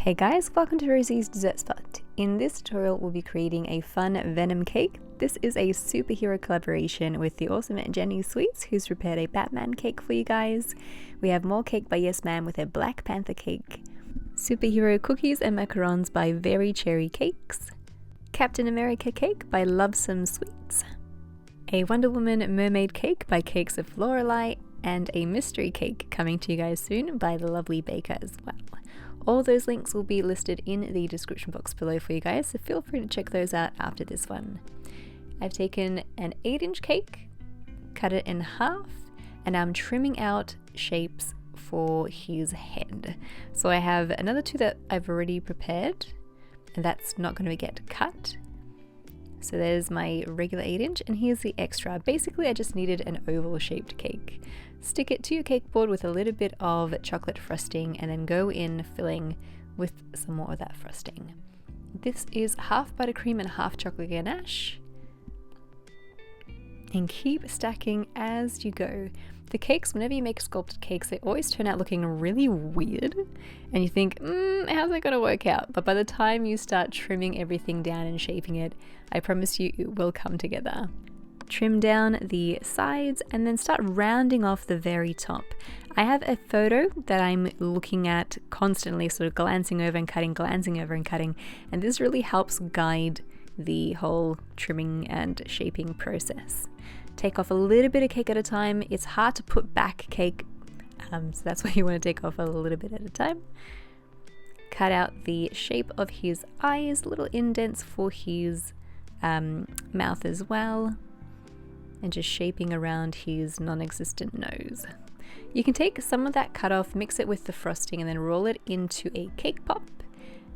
Hey guys, welcome to Rosie's Dessert Spot. In this tutorial we'll be creating a fun Venom cake. This is a superhero collaboration with the awesome Jenny Sweets, who's prepared a Batman cake for you guys. We have more cake by Yes Ma'am with a Black Panther cake, superhero cookies and macarons by Very Cherry Cakes, Captain America cake by Lovesome Sweets, a Wonder Woman mermaid cake by Cakes of Lorelei, and a mystery cake coming to you guys soon by the lovely baker as well. All those links will be listed in the description box below for you guys, so feel free to check those out after this one. I've taken an 8-inch cake, cut it in half, and I'm trimming out shapes for his head. So I have another two that I've already prepared, and that's not going to get cut. So there's my regular 8-inch, and here's the extra. Basically, I just needed an oval shaped cake. Stick it to your cake board with a little bit of chocolate frosting and then go in filling with some more of that frosting. This is half buttercream and half chocolate ganache. And keep stacking as you go. The cakes, whenever you make sculpted cakes, they always turn out looking really weird. And you think, how's that going to work out? But by the time you start trimming everything down and shaping it, I promise you it will come together. Trim down the sides and then start rounding off the very top. I have a photo that I'm looking at constantly, sort of glancing over and cutting, and this really helps guide the whole trimming and shaping process. Take off a little bit of cake at a time. It's hard to put back cake, so that's why you want to take off a little bit at a time. Cut out the shape of his eyes, little indents for his mouth as well, and just shaping around his non-existent nose. You can take some of that cut off, mix it with the frosting, and then roll it into a cake pop.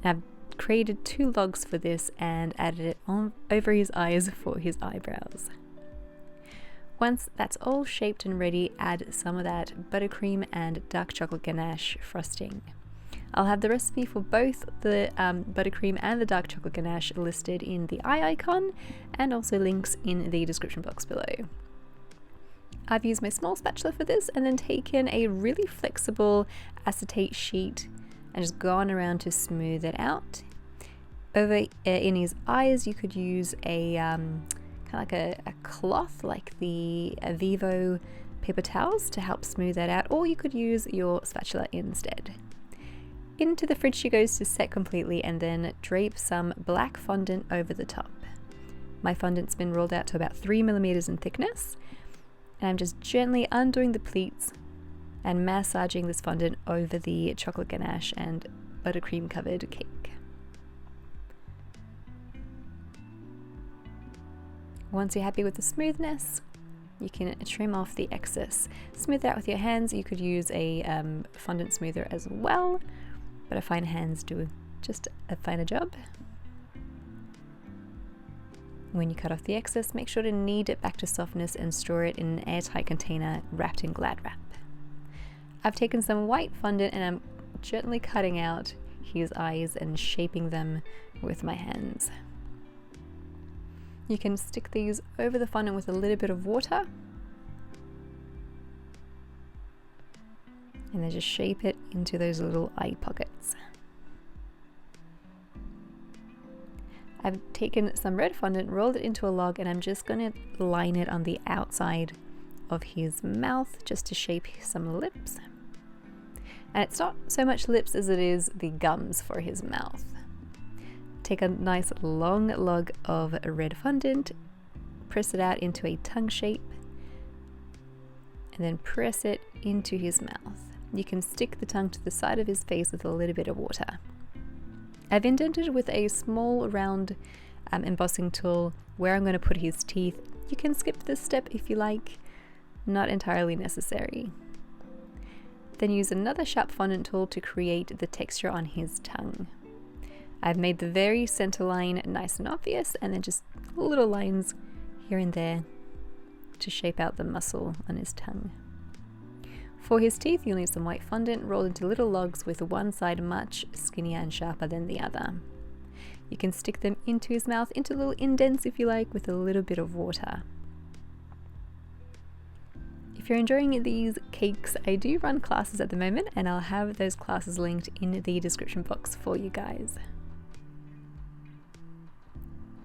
And I've created 2 logs for this and added it on over his eyes for his eyebrows. Once that's all shaped and ready, add some of that buttercream and dark chocolate ganache frosting. I'll have the recipe for both the buttercream and the dark chocolate ganache listed in the eye icon, and also links in the description box below. I've used my small spatula for this and then taken a really flexible acetate sheet and just gone around to smooth it out. Over in his eyes, you could use a kind of like a cloth, like the Vivo paper towels, to help smooth that out, or you could use your spatula instead. Into the fridge she goes to set completely, and then drape some black fondant over the top. My fondant's been rolled out to about 3 millimeters in thickness, and I'm just gently undoing the pleats and massaging this fondant over the chocolate ganache and buttercream covered cake. Once you're happy with the smoothness, you can trim off the excess. Smooth it out with your hands. You could use a fondant smoother as well, but I find hands do just a finer job. When you cut off the excess, make sure to knead it back to softness and store it in an airtight container wrapped in Glad wrap. I've taken some white fondant and I'm gently cutting out his eyes and shaping them with my hands. You can stick these over the fondant with a little bit of water, and then just shape it into those little eye pockets. I've taken some red fondant, rolled it into a log, and I'm just going to line it on the outside of his mouth just to shape some lips. And it's not so much lips as it is the gums for his mouth. Take a nice long log of red fondant, press it out into a tongue shape, and then press it into his mouth. You can stick the tongue to the side of his face with a little bit of water. I've indented with a small round embossing tool where I'm going to put his teeth. You can skip this step if you like, not entirely necessary. Then use another sharp fondant tool to create the texture on his tongue. I've made the very center line nice and obvious, and then just little lines here and there to shape out the muscle on his tongue. For his teeth, you'll need some white fondant rolled into little logs with one side much skinnier and sharper than the other. You can stick them into his mouth, into little indents if you like, with a little bit of water. If you're enjoying these cakes, I do run classes at the moment, and I'll have those classes linked in the description box for you guys.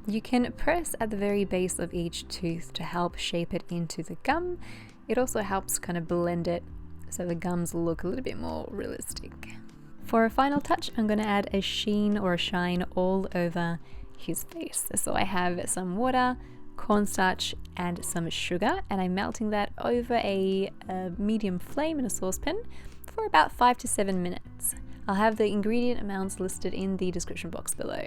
You can press at the very base of each tooth to help shape it into the gum. It also helps kind of blend it so the gums look a little bit more realistic. For a final touch, I'm going to add a sheen or a shine all over his face. So I have some water, cornstarch and some sugar, and I'm melting that over a medium flame in a saucepan for about 5 to 7 minutes. I'll have the ingredient amounts listed in the description box below.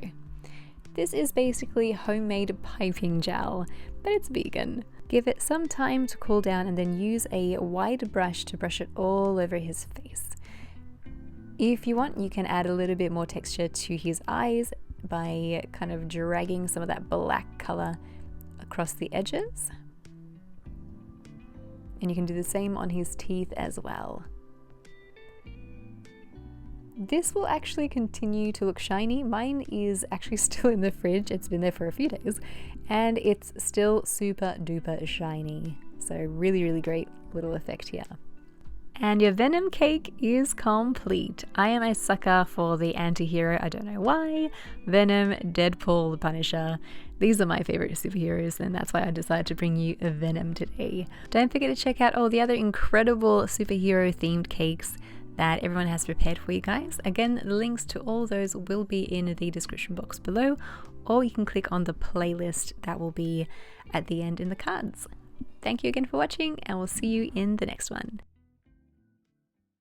This is basically homemade piping gel, but it's vegan. Give it some time to cool down and then use a wide brush to brush it all over his face. If you want, you can add a little bit more texture to his eyes by kind of dragging some of that black color across the edges. And you can do the same on his teeth as well. This will actually continue to look shiny. Mine is actually still in the fridge. It's been there for a few days and it's still super duper shiny. So really, really great little effect here. And your Venom cake is complete. I am a sucker for the anti-hero, I don't know why. Venom, Deadpool, the Punisher. These are my favorite superheroes, and that's why I decided to bring you a Venom today. Don't forget to check out all the other incredible superhero themed cakes that everyone has prepared for you guys. Again, the links to all those will be in the description box below, or you can click on the playlist that will be at the end in the cards. Thank you again for watching, and we'll see you in the next one.